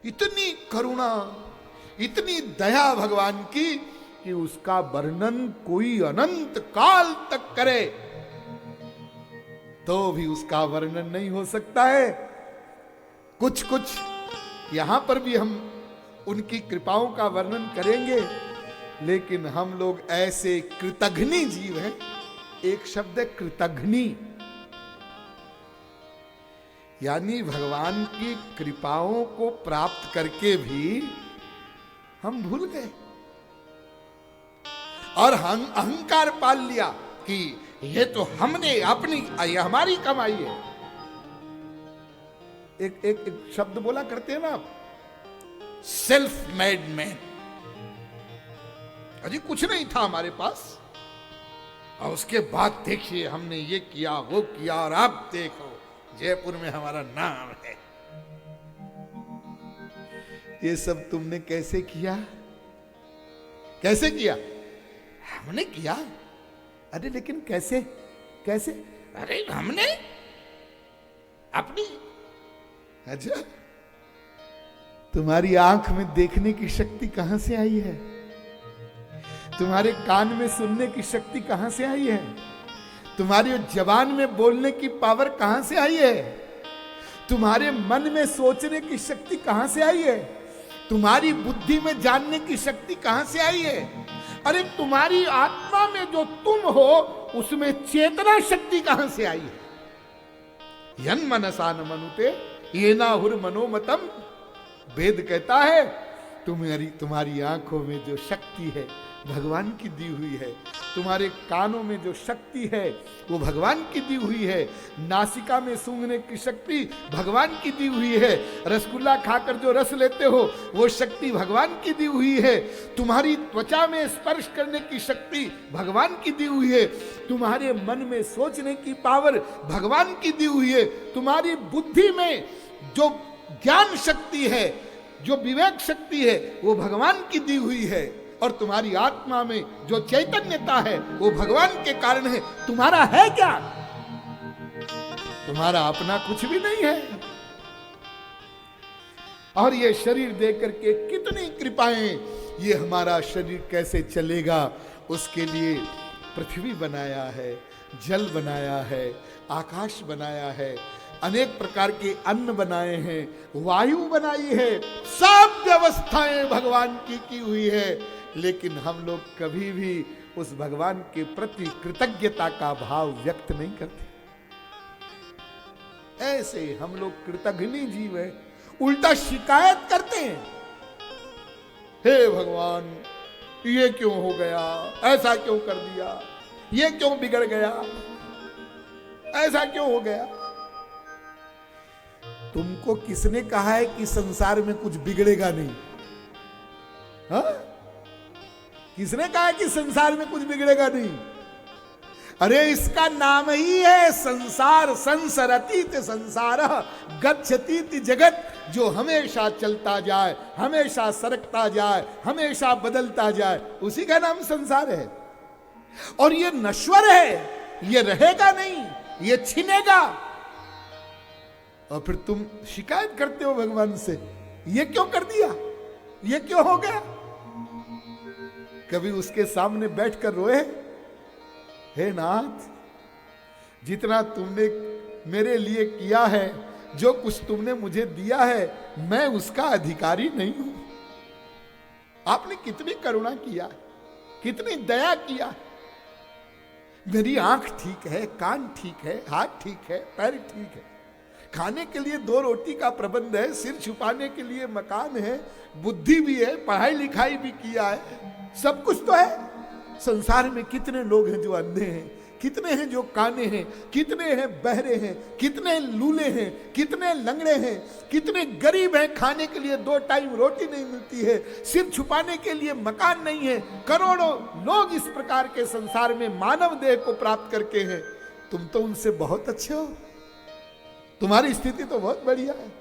इतनी करुणा, इतनी दया भगवान की कि उसका वर्णन कोई अनंत काल तक करे तो भी उसका वर्णन नहीं हो सकता है। कुछ कुछ यहां पर भी हम उनकी कृपाओं का वर्णन करेंगे, लेकिन हम लोग ऐसे कृतघ्नी जीव हैं। एक शब्द है कृतघ्नी, यानी भगवान की कृपाओं को प्राप्त करके भी हम भूल गए और हम अहंकार पाल लिया कि ये तो हमने अपनी, ये हमारी कमाई है। एक शब्द बोला करते हैं ना आप, सेल्फ मेड मैन। अजी कुछ नहीं था हमारे पास और उसके बाद देखिए हमने ये किया वो किया और अब देखो जयपुर में हमारा नाम है। ये सब तुमने कैसे किया? कैसे किया? हमने किया। अरे लेकिन कैसे कैसे? अरे हमने अपनी, अच्छा तुम्हारी आंख में देखने की शक्ति कहां से आई है? तुम्हारे कान में सुनने की शक्ति कहां से आई है? तुम्हारी जबान में बोलने की पावर कहां से आई है? तुम्हारे मन में सोचने की शक्ति कहां से आई है? तुम्हारी बुद्धि में जानने की शक्ति कहां से आई है? अरे तुम्हारी आत्मा में जो तुम हो उसमें चेतना शक्ति कहां से आई है? यन मनसा न मनुते ये ना हुर मनोमतम। वेद कहता है तुम्हारी आंखों में जो शक्ति है भगवान की दी हुई है, तुम्हारे कानों में जो शक्ति है वो भगवान की दी हुई है, नासिका में सूंघने की शक्ति भगवान की दी हुई है, रसगुल्ला खाकर जो रस लेते हो वो शक्ति भगवान की दी हुई है, तुम्हारी त्वचा में स्पर्श करने की शक्ति भगवान की दी हुई है, तुम्हारे मन में सोचने की पावर भगवान की दी हुई है, तुम्हारी बुद्धि में जो ज्ञान शक्ति है, जो विवेक शक्ति है वो भगवान की दी हुई है, और तुम्हारी आत्मा में जो चैतन्यता है वो भगवान के कारण है। तुम्हारा है क्या? तुम्हारा अपना कुछ भी नहीं है। और ये शरीर दे करके कितनी कृपाएं, ये हमारा शरीर कैसे चलेगा उसके लिए पृथ्वी बनाया है, जल बनाया है, आकाश बनाया है, अनेक प्रकार के अन्न बनाए हैं, वायु बनाई है, सब व्यवस्थाएं भगवान की हुई है। लेकिन हम लोग कभी भी उस भगवान के प्रति कृतज्ञता का भाव व्यक्त नहीं करते। ऐसे हम लोग कृतघ्नी जीव हैं, उल्टा शिकायत करते हैं, हे भगवान ये क्यों हो गया, ऐसा क्यों कर दिया, ये क्यों बिगड़ गया, ऐसा क्यों हो गया। तुमको किसने कहा है कि संसार में कुछ बिगड़ेगा नहीं? हाँ? किसने कहा कि संसार में कुछ बिगड़ेगा नहीं? अरे इसका नाम ही है संसार। संसरतीत संसार गच्छतीत जगत, जो हमेशा चलता जाए, हमेशा सरकता जाए, हमेशा बदलता जाए, उसी का नाम संसार है। और ये नश्वर है, ये रहेगा नहीं, ये छिनेगा। और फिर तुम शिकायत करते हो भगवान से, ये क्यों कर दिया, ये क्यों हो गया। कभी उसके सामने बैठकर रोए, हे नाथ जितना तुमने मेरे लिए किया है, जो कुछ तुमने मुझे दिया है, मैं उसका अधिकारी नहीं हूं। आपने कितनी करुणा किया, कितनी दया किया। मेरी आंख ठीक है, कान ठीक है, हाथ ठीक है, पैर ठीक है, खाने के लिए 2 रोटी का प्रबंध है, सिर छुपाने के लिए मकान है, बुद्धि भी है, पढ़ाई लिखाई भी किया है, सब कुछ तो है। संसार में कितने लोग हैं जो अंधे हैं, कितने हैं जो काने हैं, कितने हैं बहरे हैं, कितने लूले हैं, कितने लंगड़े हैं, कितने गरीब हैं, खाने के लिए 2 टाइम रोटी नहीं मिलती है, सिर छुपाने के लिए मकान नहीं है। करोड़ों लोग इस प्रकार के संसार में मानव देह को प्राप्त करके हैं। तुम तो उनसे बहुत अच्छे हो, तुम्हारी स्थिति तो बहुत बढ़िया है।